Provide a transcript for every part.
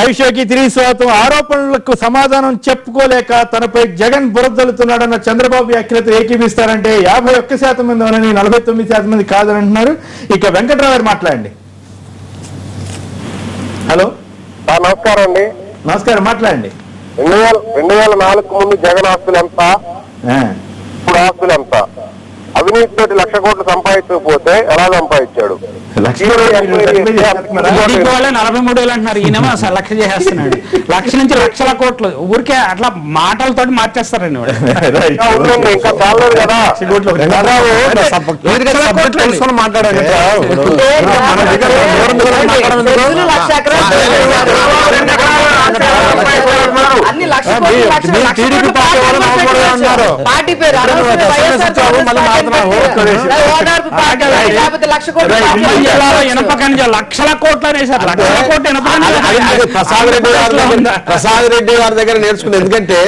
Live షోకి తిరిగి స్వాగతం. ఆరోపణలకు సమాధానం చెప్పుకోలేక తనపై జగన్ బురదలుతున్నాడన్న చంద్రబాబు వ్యాఖ్యలతో ఏకీపిస్తారంటే 51% మంది అవునని 49% మంది కాదని అంటున్నారు. ఇక వెంకట్రావు గారు మాట్లాడండి. హలో, నమస్కారం అండి. నమస్కారం, మాట్లాడండి. 2004 ముందు జగన్ ఆస్తులు ఎంత, ఇప్పుడు ఆస్తులు ఎంత? అవినీతి తోటి 1,00,000 కోట్లు సంపాదించకపోతే ఎలా సంపాదించాడు? 43,000 అంటున్నారు. ఈయనేమో అసలు 1,00,000 చేసేస్తున్నాడు. 1,00,000 నుంచి 1,00,000 కోట్లు ఊరికే అట్లా మాటలతోటి మార్చేస్తారండి. ఇంకా చాలేదు కదా. మాట్లాడాలి. లక్షల కోట్లు అనేసారు. 1,00,000 కోట్లు ప్రసాద్ రెడ్డి గారి దగ్గర నేర్చుకుని. ఎందుకంటే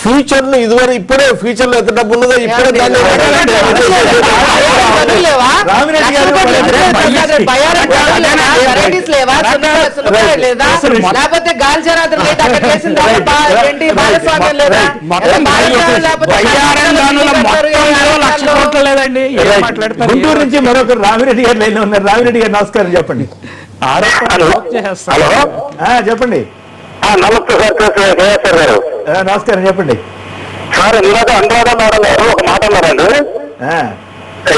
ఫ్యూచర్ లో ఇదివరకు ఇప్పుడే ఫ్యూచర్ లో ఎంత డబ్బు ఉన్నదో ఇప్పుడే దాన్ని లేకపోతే గాలి జనార్దన్ గుంటూరు నుంచి మరొకరు రామిరెడ్డి గారు లైన్ ఉన్నారు. రామిరెడ్డి గారు నమస్కారం, చెప్పండి. చెప్పండి. నమస్తే సార్ గారు. నమస్కారం, చెప్పండి సార్. ఇందాక అనురాధ మేడం గారు ఒక మాట అన్నారండి.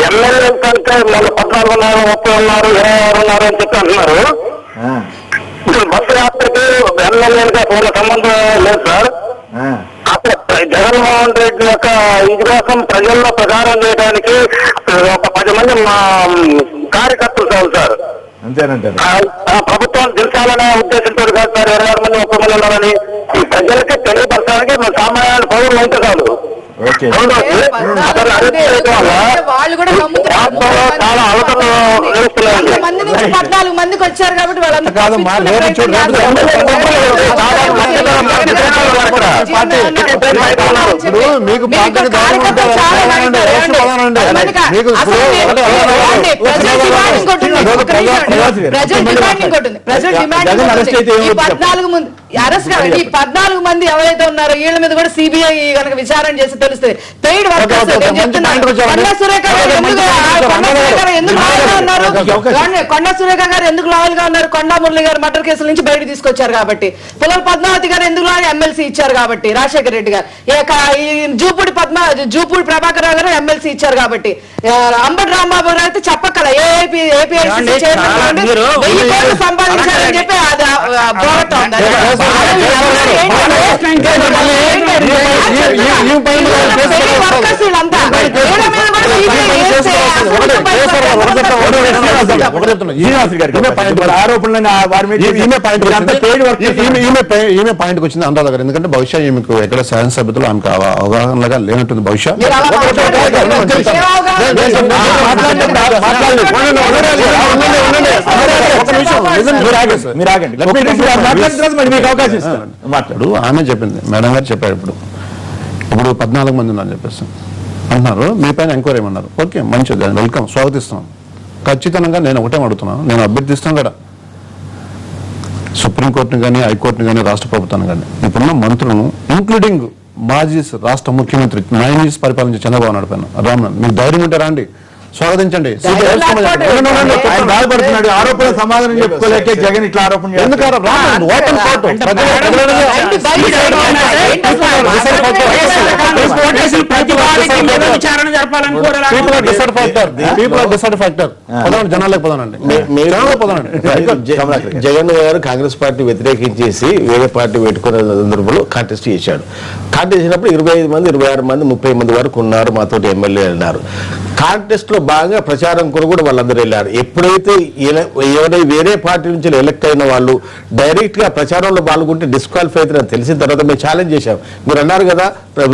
ఎమ్మెల్యే కంటే 14 ఉన్నారు, 30 ఉన్నారు, 26 ఉన్నారు అని చెప్పి అంటున్నారు. బస్సు యాత్రకి ఎమ్మెల్యేలుగా పూర్ణ సంబంధం లేదు సార్. అసలు జగన్మోహన్ రెడ్డి యొక్క ఇది కోసం ప్రజల్లో ప్రచారం చేయడానికి ఒక 10 మంది మా కార్యకర్తలు చాలు సార్. అంతేనంటారు. ప్రభుత్వం దించాలనే ఉద్దేశంతో కాదు సార్. 26 మంది 30 మంది ఉన్నారని ఈ ప్రజలకి తెలియపరచడానికి సామాన్య పౌరులు ఉంటే చాలు. చాలా అలకలు 14 మందికి వచ్చారు కాబట్టి అరెస్ట్ కావాలి. ఈ 14 మంది ఎవరైతే ఉన్నారో వీళ్ళ మీద కూడా సిబిఐ కనుక విచారణ చేసి తెలుస్తుంది. పెయిడ్ వర్కర్స్ కొండా సురేఖ గారు ఎందుకు లాయల్ గా ఉన్నారు? కొండా మురళి గారు మర్డర్ కేసుల నుంచి బయట తీసుకొచ్చారు కాబట్టి. పుల్లల పద్మావతి గారు ఎందుకు ఎమ్మెల్సీ ఇచ్చారు కాబట్టి. రాజశేఖర రెడ్డి గారు జూపూడి ప్రభాకర్ రావు గారు ఎమ్మెల్సీ ఇచ్చారు కాబట్టి. అంబటి రాంబాబు గారు అయితే చెప్పక్కల ఏపీఐసీ చైర్మన్ 1000 కోట్లు సంపాదించారని చెప్పి అది పోరాటం. ఈమె పాయింట్కి వచ్చింది అనురాధ గారు. ఎందుకంటే బహుశా ఈమెకు ఎక్కడ శాసనసభ్యులు ఆమెకు అవగాహనగా లేనట్టుంది. బహుశా మాట్లాడు. ఆమె చెప్పింది, మేడం గారు చెప్పారు. ఇప్పుడు 14 మంది ఉన్నారని చెప్పేసి అంటున్నారు. మీ పైన ఎంక్వైరీ ఏమన్నారు. ఓకే, మంచిది, వెల్కమ్, స్వాగతిస్తున్నాం. ఖచ్చితంగా నేను ఒకటే అడుగుతున్నాను, నేను అభ్యర్థిస్తాను కూడా సుప్రీంకోర్టుని కానీ, హైకోర్టుని కానీ, రాష్ట్ర ప్రభుత్వాన్ని కానీ, ఇప్పుడున్న మంత్రులను ఇంక్లూడింగ్ మాజీ రాష్ట్ర ముఖ్యమంత్రి 9 years పరిపాలించే చంద్రబాబు నాయుడు పైన రామ్, మీకు ధైర్యం ఉంటే రండి, స్వాగతించండి. బాధపడుతున్నాడు. ఆరోపణ సమాధానం చెప్పుకోలేక జగన్ ఇట్లా ఆరోపణ జనాలకు పోదానండి. జగన్ గారు కాంగ్రెస్ పార్టీ వ్యతిరేకించేసి వేరే పార్టీ పెట్టుకునే సందర్భంలో కాంటెస్ట్ చేశాడు. కాంటెస్ట్ చేసినప్పుడు 25 మంది, 26 మంది, 30 మంది వరకు ఉన్నారు మాతోటి ఎమ్మెల్యే అన్నారు. కాంటెస్ట్ లో బాగా ప్రచారం కొరకు కూడా వాళ్ళందరూ వెళ్ళారు. ఎప్పుడైతే వేరే పార్టీ నుంచి ఎలక్ట్ అయిన వాళ్ళు డైరెక్ట్ గా ప్రచారంలో పాల్గొంటే డిస్క్వాలిఫై అవుతారని తెలిసిన తర్వాత మేము ఛాలెంజ్ చేశాం. మీరు అన్నారు కదా,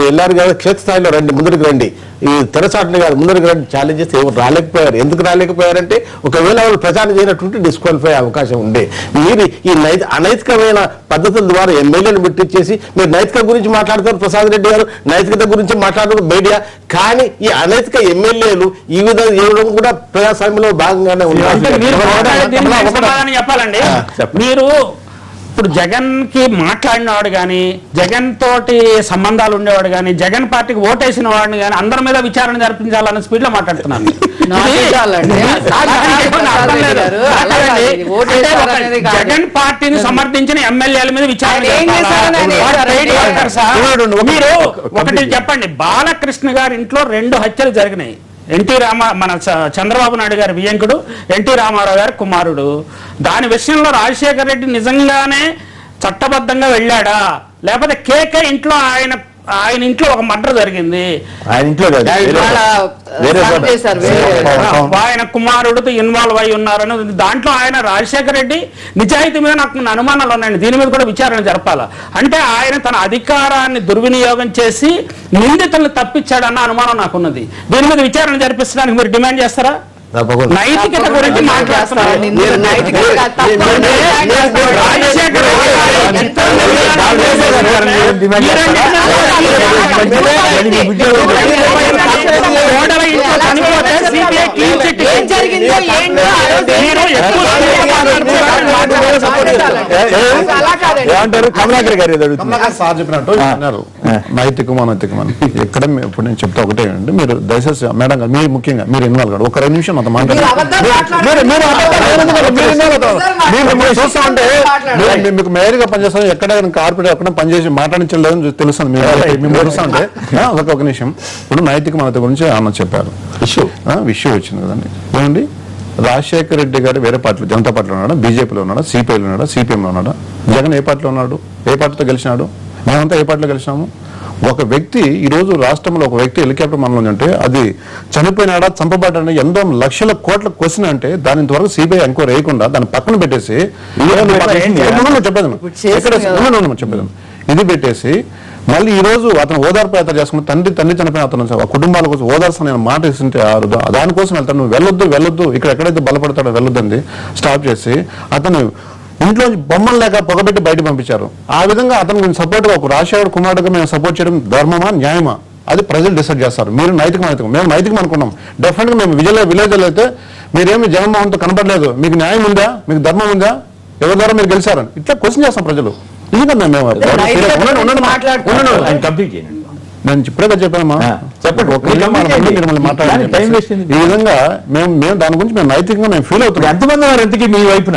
వెళ్ళారు కదా, క్షేత్రస్థాయిలో రండి, ముందరికి రండి, ఈ తెరచాటుని కాదు ముందరికి రండి ఛాలెంజ్ చేస్తే ఎవరు రాలేకపోయారు. ఎందుకు రాలేకపోయారంటే ఒకవేళ వాళ్ళు ప్రచారం చేయనటువంటి డిస్క్వాలిఫై అవకాశం ఉండే. మీరు ఈ అనైతికమైన పద్ధతుల ద్వారా ఎమ్మెల్యేలు పెట్టించేసి మీరు నైతికత గురించి మాట్లాడుతారు. ప్రసాద్ రెడ్డి గారు నైతికత గురించి మాట్లాడుతూ మీడియా, కానీ ఈ అనైతిక ఎమ్మెల్యేలు ఈ విధంగా ఇవ్వడం కూడా ప్రజాస్వామ్యంలో భాగంగానే ఉన్నారు. చెప్పాలండి. మీరు ఇప్పుడు జగన్ కి మాట్లాడినవాడు కానీ జగన్ తోటి సంబంధాలు ఉండేవాడు కానీ జగన్ పార్టీకి ఓటేసిన వాడిని కానీ అందరి మీద విచారణ జరిపించాలన్న స్పీడ్ లో మాట్లాడుతున్నాను. జగన్ పార్టీని సమర్థించిన ఎమ్మెల్యేల మీద విచారణ. మీరు ఒకటి చెప్పండి, బాలకృష్ణ గారి ఇంట్లో 2 హత్యలు జరిగినాయి. మన చంద్రబాబు నాయుడు గారి వియంకుడు, ఎన్టీ రామారావు గారి కుమారుడు. దాని విషయంలో రాజశేఖర రెడ్డి నిజంగానే చట్టబద్ధంగా వెళ్ళాడా, లేకపోతే కేకే ఇంట్లో ఆయన ఇంట్లో ఒక మర్డర్ జరిగింది, ఆయన కుమారుడితో ఇన్వాల్వ్ అయి ఉన్నారని దాంట్లో ఆయన రాజశేఖర రెడ్డి నిజాయితీ మీద నాకు అనుమానాలు ఉన్నాయండి. దీని మీద కూడా విచారణ జరపాల. అంటే ఆయన తన అధికారాన్ని దుర్వినియోగం చేసి నిందితులను తప్పించాడన్న అనుమానం నాకున్నది. దీని మీద విచారణ జరిపించడానికి మీరు డిమాండ్ చేస్తారా? నైతికత గురించి మాట్లాడుతున్నారు. ఏమంటారు కమలాకర్ గారు సార్ చెప్పినట్టు అన్నారు నైతికమా నైతికమని. ఎక్కడ ఇప్పుడు నేను చెప్తా ఒకటే అండి, మీరు దయచేసి మేడం గారు మీరు ముఖ్యంగా మీరు ఇన్వాల్వ్ కాదు. ఒక 2 నిమిషం అంత చూస్తామంటే మీకు మేయర్ గా పనిచేస్తారు, ఎక్కడ కార్పొరేట్ ఎక్కడ పనిచేసి మాట్లాడించలేదని తెలుస్తుంది. మేము చూస్తామంటే ఒక నిమిషం. ఇప్పుడు నైతిక మనత గురించి అన్న చెప్పారు, విషయం వచ్చింది కదండి. ఏమండి రాజశేఖర రెడ్డి గారు వేరే పార్టీలో జనతా పార్టీలో ఉన్నాడా, బీజేపీలో ఉన్నాడా, సిపిఐలో ఉన్నాడా, సిపిఎంలో ఉన్నాడా? జగన్ ఏ పార్టీలో ఉన్నాడు, ఏ పార్టీతో గెలిచినాడు? మేమంతా ఏ పార్టీలో గెలిచినాము? ఒక వ్యక్తి ఈరోజు రాష్ట్రంలో ఒక వ్యక్తి హెలికాప్టర్ మనలో అంటే అది చనిపోయినాడా చంపబడ్డా ఎంతో లక్షల కోట్ల క్వశ్చన్ అంటే దాని ఇంతవరకు సిబిఐ ఎంక్వైరీ వేయకుండా దాన్ని పక్కన పెట్టేసి చెప్పేదాన్ని ఇది పెట్టేసి మళ్ళీ ఈ రోజు అతను ఓదార్పు యాత్ర చేసుకుని తండ్రి చనిపోయిన అతను ఆ కుటుంబాల కోసం ఓదార్పు నేను మాట ఇస్తుంటే దానికోసం వెళ్తాను. నువ్వు వెళ్ళొద్దు ఇక్కడ ఎక్కడైతే బలపడతాడో వెళ్ళొద్దండి స్టాప్ చేసి అతను ఇంట్లో బొమ్మలు లేక పొగబెట్టి బయట పంపించారు. ఆ విధంగా అతను సపోర్ట్గా ఒక రాజశేఖర్ కుమారుడుగా మేము సపోర్ట్ చేయడం ధర్మమా న్యాయమా అది ప్రజలు డిసైడ్ చేస్తారు. మీరు నైతికం మేము నైతికం అనుకున్నాం. డెఫినెట్గా మేము విలేజ్లో అయితే మీరేమి జగన్మోహన్తో కనపడలేదు, మీకు న్యాయం ఉందా, మీకు ధర్మం ఉందా, ఎవరి ద్వారా మీరు గెలిచారని ఇట్లా క్వశ్చన్ చేస్తాం ప్రజలు. ఇది కదా మేము నేను ఇప్పుడే చెప్పానమ్మా, చెప్పండి మాట్లాడాలి. ఈ విధంగా మేము దాని గురించి మేము నైతికంగా మేము ఫీల్ అవుతున్నాం. ఎంతమంది వారు ఎంతకీ మీ వైపున